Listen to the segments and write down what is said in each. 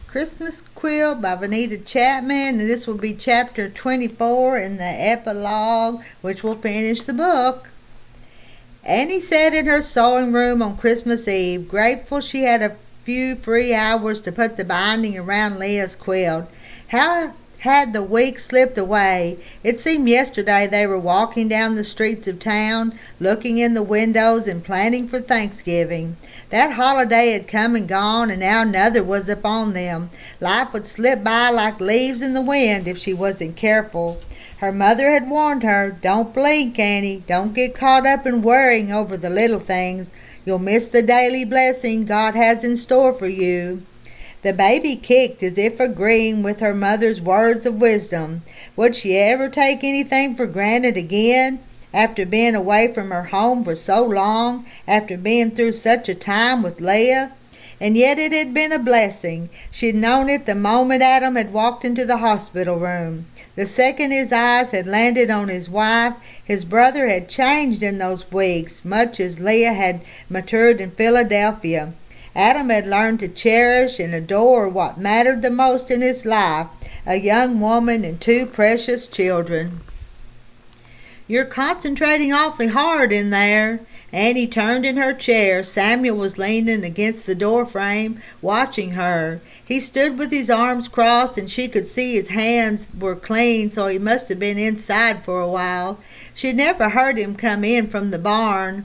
Christmas Quilt by Vannetta Chapman, and this will be chapter 24 in the Epilogue, which will finish the book. Annie sat in her sewing room on Christmas Eve, grateful she had a few free hours to put the binding around Leah's quilt. How had the week slipped away? It seemed yesterday they were walking down the streets of town, looking in the windows and planning for Thanksgiving. That holiday had come and gone, and now another was upon them. Life would slip by like leaves in the wind if she wasn't careful. Her mother had warned her, "Don't blink, Annie. Don't get caught up in worrying over the little things. You'll miss the daily blessing God has in store for you." The baby kicked as if agreeing with her mother's words of wisdom. Would she ever take anything for granted again? After being away from her home for so long, after being through such a time with Leah? And yet it had been a blessing. She'd known it the moment Adam had walked into the hospital room. The second his eyes had landed on his wife, his brother had changed in those weeks, much as Leah had matured in Philadelphia. Adam had learned to cherish and adore what mattered the most in his life, a young woman and two precious children. "You're concentrating awfully hard in there." Annie turned in her chair. Samuel was leaning against the door frame, watching her. He stood with his arms crossed, and she could see his hands were clean, so he must have been inside for a while. She'd never heard him come in from the barn.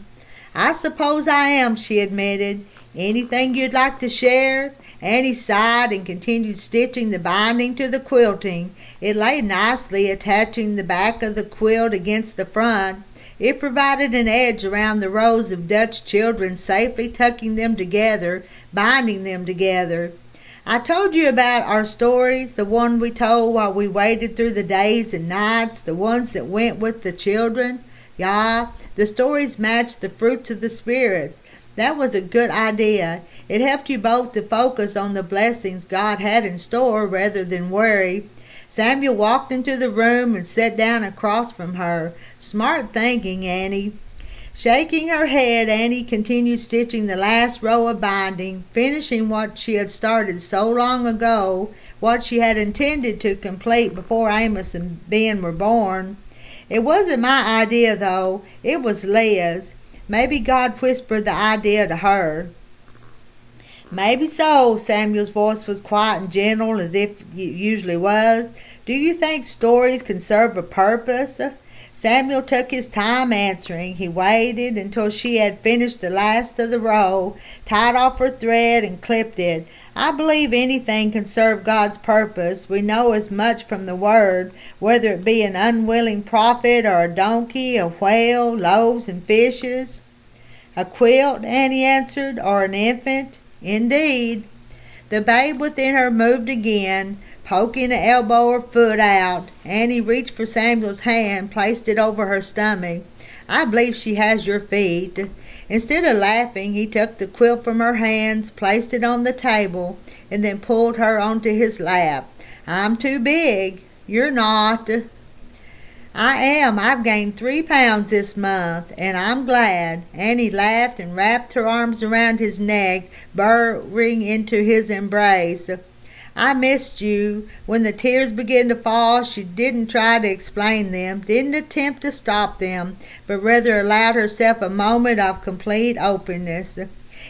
"I suppose I am," she admitted. "Anything you'd like to share?" Annie sighed and continued stitching the binding to the quilting. It lay nicely, attaching the back of the quilt against the front. It provided an edge around the rows of Dutch children, safely tucking them together, binding them together. "I told you about our stories, the one we told while we waded through the days and nights, the ones that went with the children." "Yeah, the stories matched the fruits of the Spirit." That was a good idea. It helped you both to focus on the blessings God had in store rather than worry. Samuel walked into the room and sat down across from her. "Smart thinking, Annie." Shaking her head, Annie continued stitching the last row of binding, finishing what she had started so long ago, what she had intended to complete before Amos and Ben were born. "It wasn't my idea, though. It was Leah's. Maybe God whispered the idea to her." "Maybe so." Samuel's voice was quiet and gentle, as if it usually was. "Do you think stories can serve a purpose?" Samuel took his time answering. He waited until she had finished the last of the row, tied off her thread, and clipped it. "I believe anything can serve God's purpose. We know as much from the Word, whether it be an unwilling prophet or a donkey, a whale, loaves and fishes." "A quilt," Annie answered, "or an infant?" "Indeed." The babe within her moved again, poking an elbow or foot out. Annie reached for Samuel's hand, placed it over her stomach. "I believe she has your feet." Instead of laughing, he took the quilt from her hands, placed it on the table, and then pulled her onto his lap. "I'm too big." "You're not." "I am. I've gained 3 pounds this month, and I'm glad." Annie laughed and wrapped her arms around his neck, burrowing into his embrace. "I missed you." When the tears began to fall, she didn't try to explain them, didn't attempt to stop them, but rather allowed herself a moment of complete openness.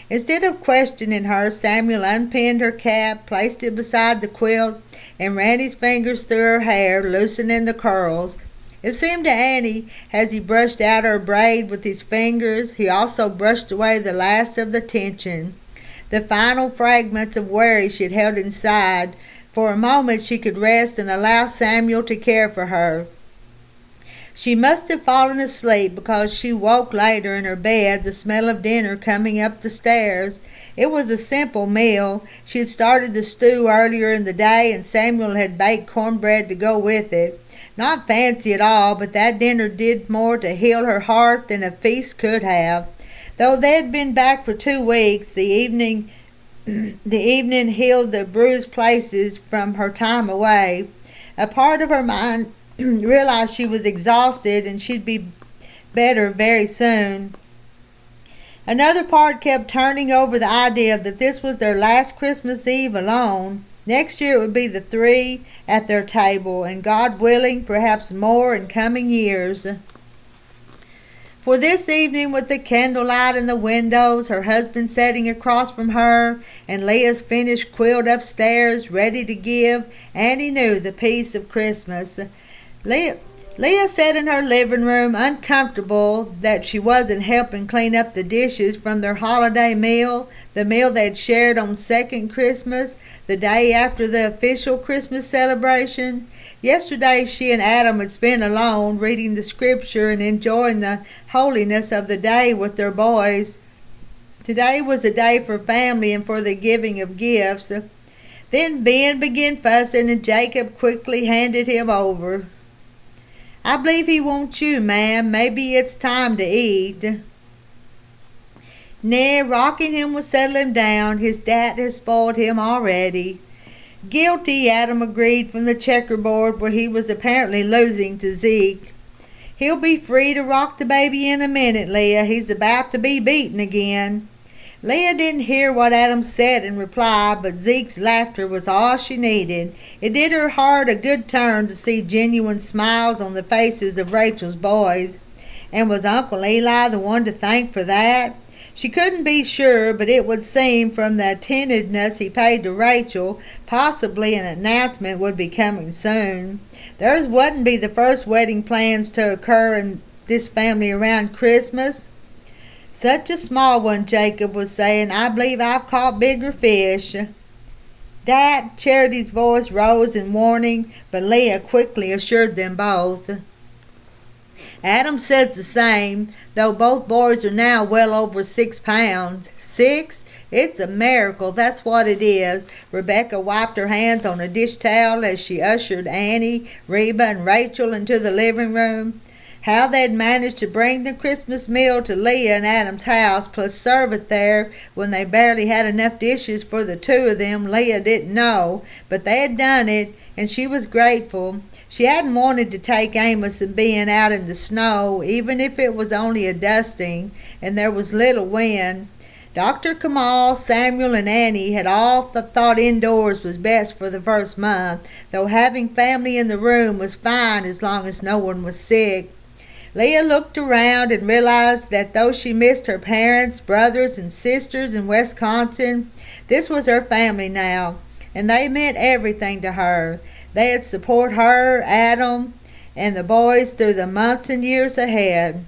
Instead of questioning her, Samuel unpinned her cap, placed it beside the quilt, and ran his fingers through her hair, loosening the curls. It seemed to Annie, as he brushed out her braid with his fingers, he also brushed away the last of the tension, the final fragments of worry she had held inside. For a moment she could rest and allow Samuel to care for her. She must have fallen asleep, because she woke later in her bed, the smell of dinner coming up the stairs. It was a simple meal. She had started the stew earlier in the day, and Samuel had baked cornbread to go with it. Not fancy at all, but that dinner did more to heal her heart than a feast could have. Though they had been back for 2 weeks, the evening healed the bruised places from her time away. A part of her mind realized she was exhausted and she'd be better very soon. Another part kept turning over the idea that this was their last Christmas Eve alone. Next year it would be the three at their table, and God willing, perhaps more in coming years. For this evening, with the candlelight in the windows, her husband sitting across from her, and Leah's finished quilt upstairs, ready to give Annie knew the peace of Christmas. Leah sat in her living room, uncomfortable that she wasn't helping clean up the dishes from their holiday meal, the meal they'd shared on second Christmas, the day after the official Christmas celebration. Yesterday she and Adam had spent alone, reading the scripture and enjoying the holiness of the day with their boys. Today was a day for family and for the giving of gifts. Then Ben began fussing, and Jacob quickly handed him over. "I believe he wants you, ma'am. Maybe it's time to eat." "Nah, rocking him will settle him down. His dad has spoiled him already." "Guilty," Adam agreed from the checkerboard, where he was apparently losing to Zeke. "He'll be free to rock the baby in a minute, Leah. He's about to be beaten again." Leah didn't hear what Adam said in reply, but Zeke's laughter was all she needed. It did her heart a good turn to see genuine smiles on the faces of Rachel's boys. And was Uncle Eli the one to thank for that? She couldn't be sure, but it would seem from the attentiveness he paid to Rachel, possibly an announcement would be coming soon. Theirs wouldn't be the first wedding plans to occur in this family around Christmas. "Such a small one," Jacob was saying. "I believe I've caught bigger fish." "Dad," Charity's voice rose in warning, but Leah quickly assured them both. Adam says the same, though both boys are now well over 6 pounds. 6? It's a miracle, that's what it is. Rebecca wiped her hands on a dish towel as she ushered Annie, Reba, and Rachel into the living room. How they'd managed to bring the Christmas meal to Leah and Adam's house, plus serve it there when they barely had enough dishes for the two of them, Leah didn't know, but they had done it, and she was grateful. She hadn't wanted to take Amos and Ben out in the snow, even if it was only a dusting, and there was little wind. Dr. Kamal, Samuel, and Annie had all thought indoors was best for the first month, though having family in the room was fine as long as no one was sick. Leah looked around and realized that though she missed her parents, brothers, and sisters in Wisconsin, this was her family now, and they meant everything to her. They'd support her, Adam, and the boys through the months and years ahead.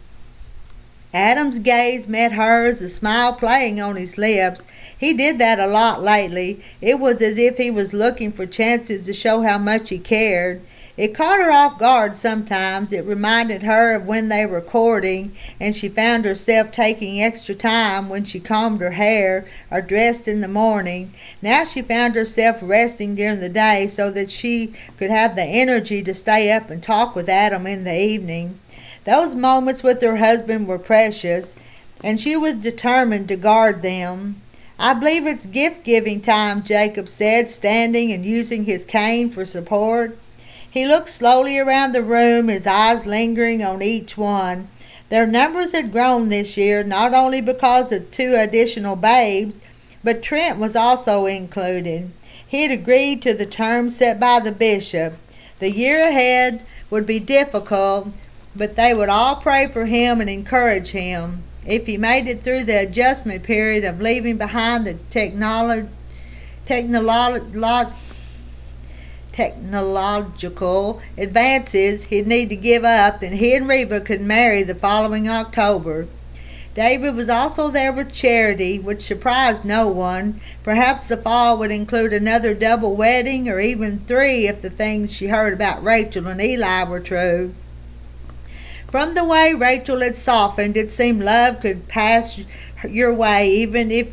Adam's gaze met hers, a smile playing on his lips. He did that a lot lately. It was as if he was looking for chances to show how much he cared. It caught her off guard sometimes. It reminded her of when they were courting, and she found herself taking extra time when she combed her hair or dressed in the morning. Now she found herself resting during the day so that she could have the energy to stay up and talk with Adam in the evening. Those moments with her husband were precious, and she was determined to guard them. "I believe it's gift-giving time," Jacob said, standing and using his cane for support. He looked slowly around the room, his eyes lingering on each one. Their numbers had grown this year, not only because of 2 additional babes, but Trent was also included. He had agreed to the terms set by the bishop. The year ahead would be difficult, but they would all pray for him and encourage him. If he made it through the adjustment period of leaving behind the technological advances he'd need to give up, then he and Reba could marry the following October. David was also there with Charity, which surprised no one. Perhaps the fall would include another double wedding, or even 3 if the things she heard about Rachel and Eli were true. From the way Rachel had softened, it seemed love could pass your way even if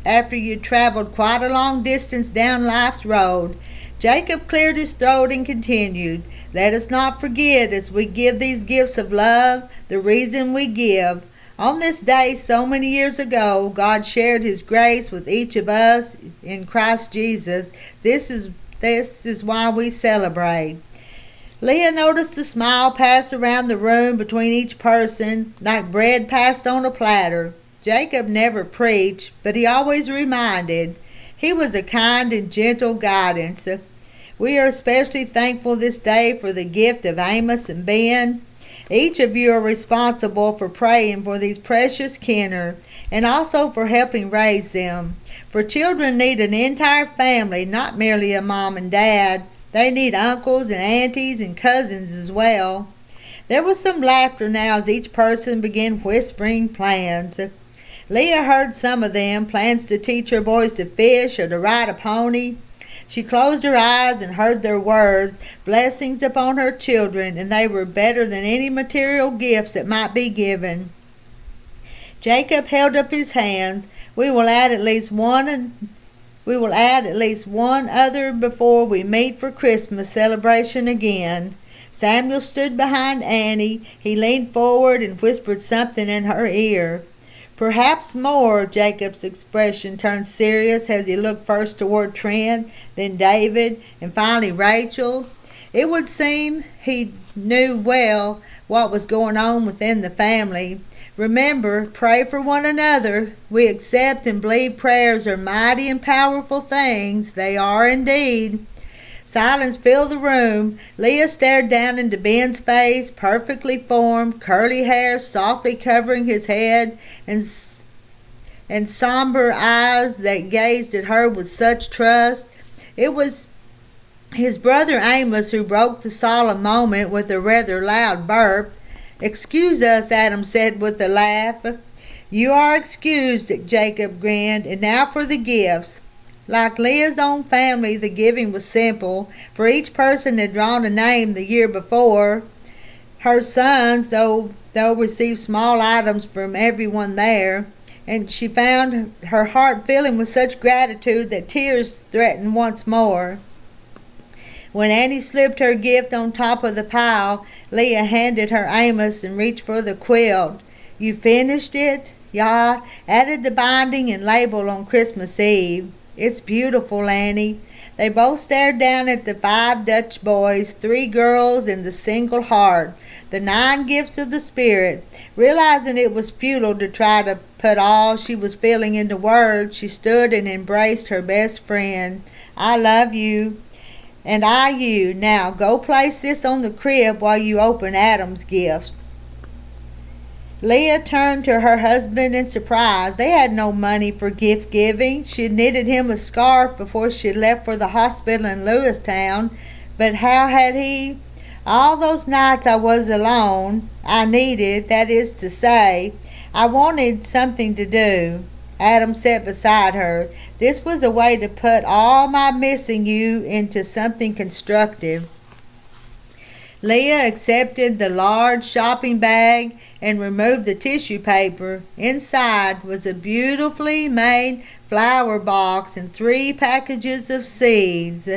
after you'd traveled quite a long distance down life's road. Jacob cleared his throat and continued, "Let us not forget, as we give these gifts of love, the reason we give. On this day so many years ago, God shared his grace with each of us in Christ Jesus. This is why we celebrate." Leah noticed a smile pass around the room between each person, like bread passed on a platter. Jacob never preached, but he always reminded. He was a kind and gentle guidance. We are especially thankful this day for the gift of Amos and Ben. Each of you are responsible for praying for these precious kin, and also for helping raise them. For children need an entire family, not merely a mom and dad. They need uncles and aunties and cousins as well. There was some laughter now as each person began whispering plans. Leah heard some of them, plans to teach her boys to fish or to ride a pony. She closed her eyes and heard their words, blessings upon her children, and they were better than any material gifts that might be given. Jacob held up his hands. We will add at least one other before we meet for Christmas celebration again. Samuel stood behind Annie. He leaned forward and whispered something in her ear. Perhaps more. Jacob's expression turned serious as he looked first toward Trent, then David, and finally Rachel. It would seem he knew well what was going on within the family. Remember, pray for one another. We accept and believe prayers are mighty and powerful things. They are indeed. Silence filled the room. Leah stared down into Ben's face, perfectly formed, curly hair softly covering his head, and somber eyes that gazed at her with such trust. It was his brother Amos who broke the solemn moment with a rather loud burp. "Excuse us," Adam said with a laugh. "You are excused," Jacob grinned. "And now for the gifts." Like Leah's own family, the giving was simple, for each person had drawn a name the year before. Her sons, though received small items from everyone there, and she found her heart filling with such gratitude that tears threatened once more. When Annie slipped her gift on top of the pile, Leah handed her Amos and reached for the quilt. "You finished it?" "Yeah, added the binding and label on Christmas Eve." "It's beautiful, Annie." They both stared down at the 5 Dutch boys, 3 girls, and the single heart, the 9 gifts of the Spirit. Realizing it was futile to try to put all she was feeling into words, she stood and embraced her best friend. "I love you." "And I you. Now go place this on the crib while you open Adam's gifts." Leah turned to her husband in surprise. They had no money for gift giving. She had knitted him a scarf before she left for the hospital in Lewistown, but how had he? "All those nights I was alone, I needed, that is to say, I wanted something to do." Adam sat beside her. "This was a way to put all my missing you into something constructive." Leah accepted the large shopping bag and removed the tissue paper. Inside was a beautifully made flower box and 3 packages of seeds.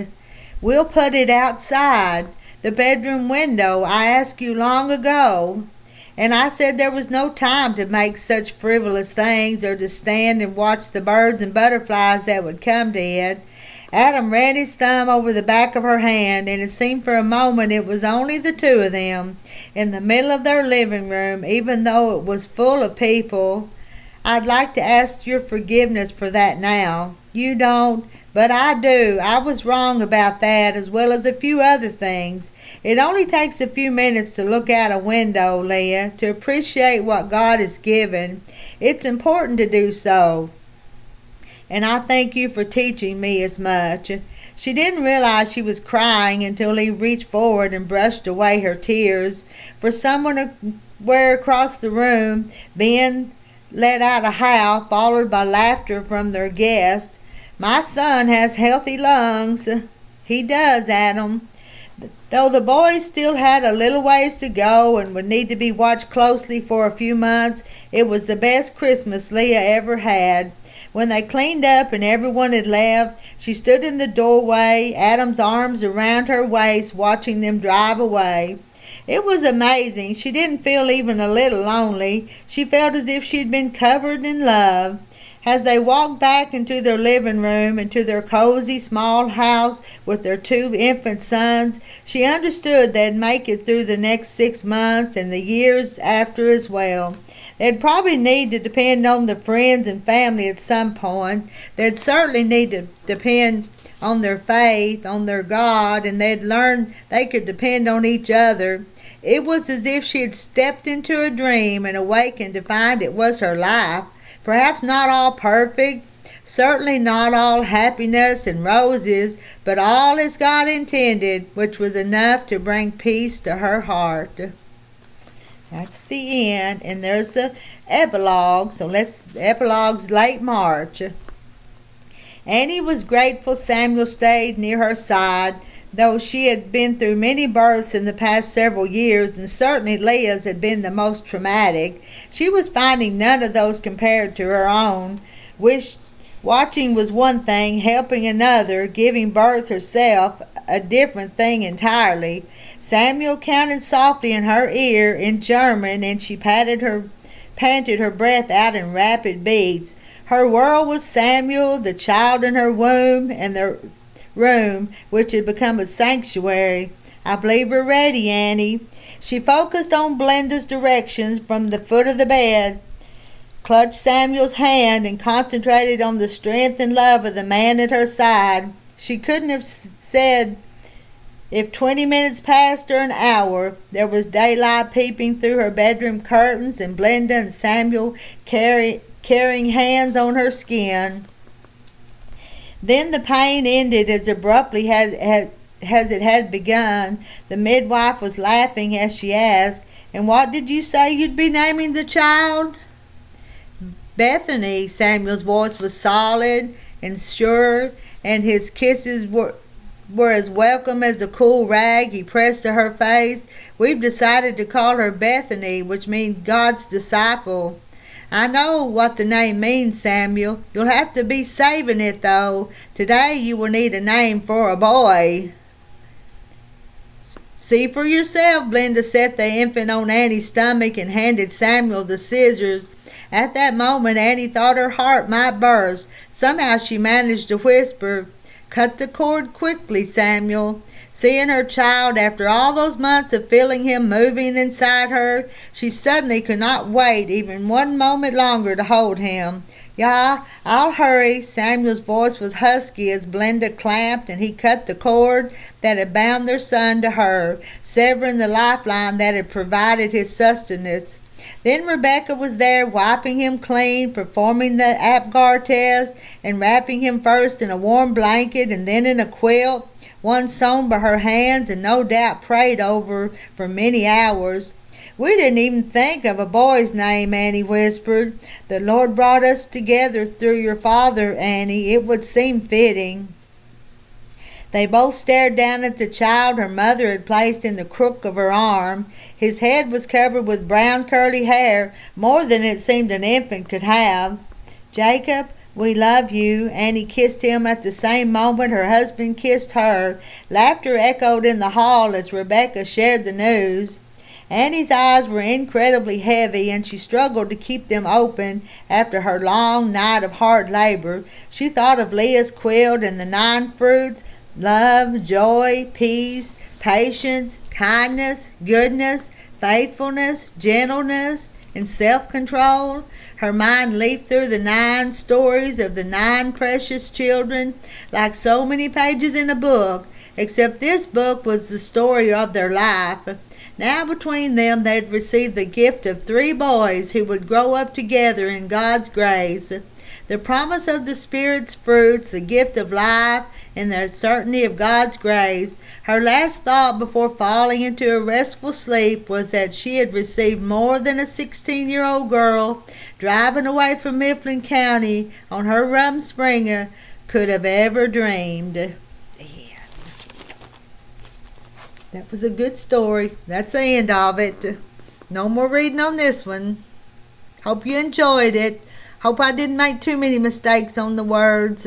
"We'll put it outside the bedroom window. I asked you long ago, and I said there was no time to make such frivolous things or to stand and watch the birds and butterflies that would come to it." Adam ran his thumb over the back of her hand, and it seemed for a moment it was only the 2 of them, in the middle of their living room, even though it was full of people. "I'd like to ask your forgiveness for that now." "You don't, but I do. I was wrong about that, as well as a few other things. It only takes a few minutes to look out a window, Leah, to appreciate what God has given. It's important to do so. And I thank you for teaching me as much." She didn't realize she was crying until he reached forward and brushed away her tears. For somewhere across the room, Ben let out a howl, followed by laughter from their guests. "My son has healthy lungs." "He does, Adam." Though the boys still had a little ways to go and would need to be watched closely for a few months, it was the best Christmas Leah ever had. When they cleaned up and everyone had left, she stood in the doorway, Adam's arms around her waist, watching them drive away. It was amazing. She didn't feel even a little lonely. She felt as if she'd been covered in love. As they walked back into their living room, into their cozy small house with their 2 infant sons, she understood they'd make it through the next 6 months and the years after as well. They'd probably need to depend on their friends and family at some point. They'd certainly need to depend on their faith, on their God, and they'd learn they could depend on each other. It was as if she had stepped into a dream and awakened to find it was her life. Perhaps not all perfect, certainly not all happiness and roses, but all as God intended, which was enough to bring peace to her heart. That's the end, and there's the epilogue. So epilogue's late March. Annie was grateful Samuel stayed near her side, though she had been through many births in the past several years, and certainly Leah's had been the most traumatic. She was finding none of those compared to her own. Watching was one thing, helping another, giving birth herself a different thing entirely. Samuel counted softly in her ear in German, and she panted her breath out in rapid beats. Her world was Samuel, the child in her womb, and the room, which had become a sanctuary. I believe we're ready, Annie. She focused on Blenda's directions from the foot of the bed, clutched Samuel's hand, and concentrated on the strength and love of the man at her side. She couldn't have said if 20 minutes passed or an hour. There was daylight peeping through her bedroom curtains, and Blenda and Samuel carrying hands on her skin. Then the pain ended as abruptly as it had begun. The midwife was laughing as she asked, "And what did you say you'd be naming the child?" "Bethany." Samuel's voice was solid and sure, and his kisses were as welcome as the cool rag he pressed to her face. "We've decided to call her Bethany, which means God's disciple." "I know what the name means, Samuel. You'll have to be saving it, though. Today you will need a name for a boy." "See for yourself." Blenda set the infant on Annie's stomach and handed Samuel the scissors. At that moment Annie thought her heart might burst. Somehow she managed to whisper, "Cut the cord quickly, Samuel." Seeing her child after all those months of feeling him moving inside her, she suddenly could not wait even one moment longer to hold him. "Yeah, I'll hurry." Samuel's voice was husky as Blenda clamped and he cut the cord that had bound their son to her, severing the lifeline that had provided his sustenance. Then Rebecca was there, wiping him clean, performing the Apgar test, and wrapping him first in a warm blanket and then in a quilt, one sewn by her hands and no doubt prayed over for many hours. "We didn't even think of a boy's name," Annie whispered. "The Lord brought us together through your father, Annie. It would seem fitting." They both stared down at the child her mother had placed in the crook of her arm. His head was covered with brown curly hair, more than it seemed an infant could have. "Jacob, we love you." Annie kissed him at the same moment her husband kissed her. Laughter echoed in the hall as Rebecca shared the news. Annie's eyes were incredibly heavy, and she struggled to keep them open after her long night of hard labor. She thought of Leah's quilt and the 9 fruits: love, joy, peace, patience, kindness, goodness, faithfulness, gentleness, and self-control. Her mind leaped through the 9 stories of the 9 precious children like so many pages in a book, except this book was the story of their life. Now between them they'd received the gift of 3 boys who would grow up together in God's grace. The promise of the Spirit's fruits, the gift of life, and the certainty of God's grace. Her last thought before falling into a restful sleep was that she had received more than a 16-year-old girl driving away from Mifflin County on her Rumspringa could have ever dreamed. That was a good story. That's the end of it. No more reading on this one. Hope you enjoyed it. Hope I didn't make too many mistakes on the words.